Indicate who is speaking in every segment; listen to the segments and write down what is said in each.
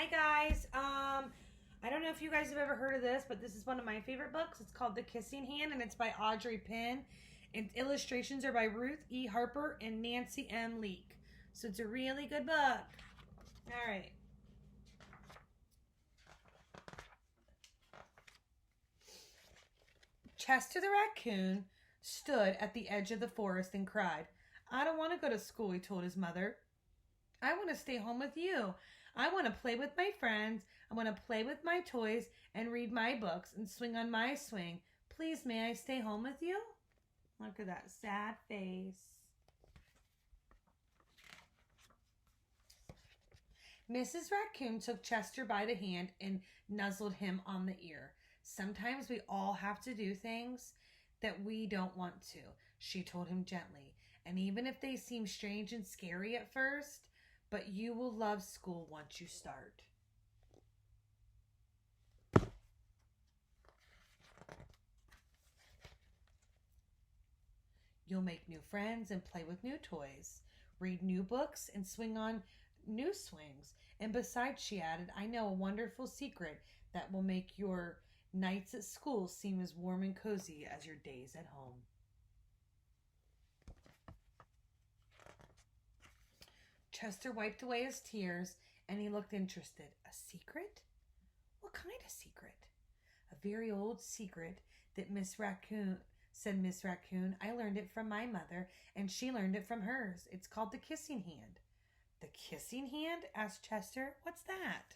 Speaker 1: guys. I don't know if you guys have ever heard of this, but this is one of my favorite books. It's called The Kissing Hand, and it's by Audrey Penn. And illustrations are by Ruth E. Harper and Nancy M. Leake. So it's a really good book. All right. Chester the raccoon stood at the edge of the forest and cried. I don't want to go to school, he told his mother. I want to stay home with you. I want to play with my friends. I want to play with my toys and read my books and swing on my swing. Please, may I stay home with you? Look at that sad face. Mrs. Raccoon took Chester by the hand and nuzzled him on the ear. Sometimes we all have to do things that we don't want to, she told him gently. And even if they seem strange and scary at first, but you will love school once you start. You'll make new friends and play with new toys, read new books and swing on new swings. And besides, she added, I know a wonderful secret that will make your nights at school seem as warm and cozy as your days at home. Chester wiped away his tears and he looked interested. A secret? What kind of secret? A very old secret that said Miss Raccoon. I learned it from my mother and she learned it from hers. It's called the Kissing Hand. The Kissing Hand? Asked Chester. What's that?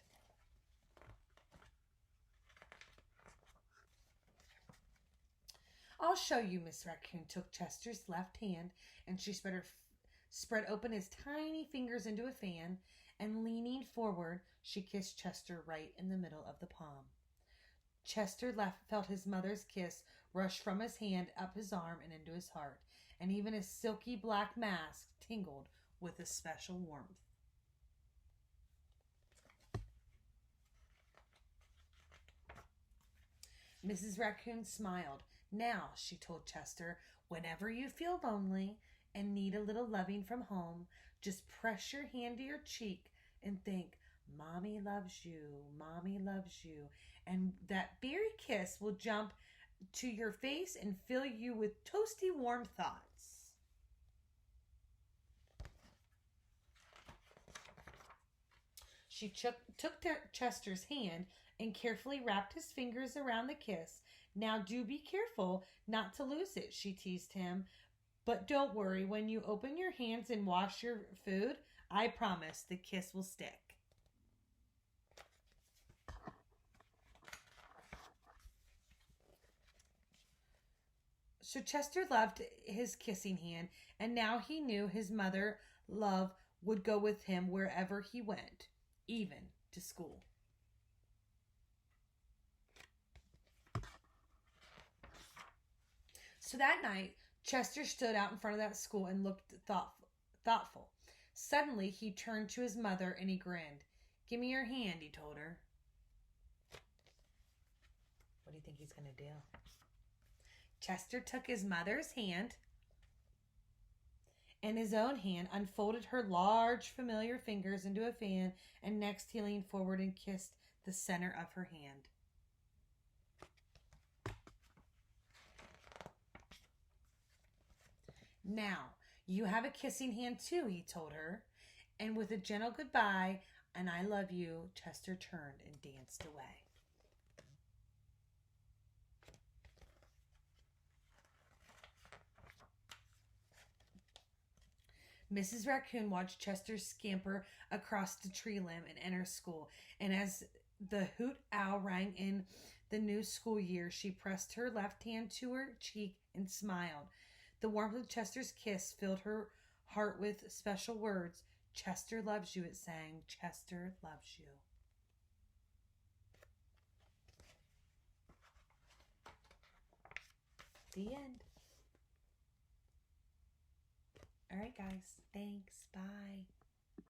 Speaker 1: I'll show you. Miss Raccoon took Chester's left hand and she spread open his tiny fingers into a fan, and leaning forward, she kissed Chester right in the middle of the palm. Chester felt his mother's kiss rush from his hand up his arm and into his heart, and even his silky black mask tingled with a special warmth. Mrs. Raccoon smiled. Now, she told Chester, whenever you feel lonely and need a little loving from home, just press your hand to your cheek and think, Mommy loves you, Mommy loves you. And that berry kiss will jump to your face and fill you with toasty warm thoughts. She took Chester's hand and carefully wrapped his fingers around the kiss. Now do be careful not to lose it, she teased him. But don't worry, when you open your hands and wash your food, I promise the kiss will stick. So Chester loved his kissing hand, and now he knew his mother love would go with him wherever he went, even to school. So that night, Chester stood out in front of that school and looked thoughtful. Suddenly, he turned to his mother and he grinned. Give me your hand, he told her. What do you think he's going to do? Chester took his mother's hand and his own hand, unfolded her large, familiar fingers into a fan, and next he leaned forward and kissed the center of her hand. Now, you have a kissing hand too, he told her. And with a gentle goodbye and I love you, Chester turned and danced away. Mrs. Raccoon watched Chester scamper across the tree limb and enter school. And as the hoot owl rang in the new school year, she pressed her left hand to her cheek and smiled. The warmth of Chester's kiss filled her heart with special words. Chester loves you, it sang. Chester loves you. The end. All right, guys. Thanks. Bye.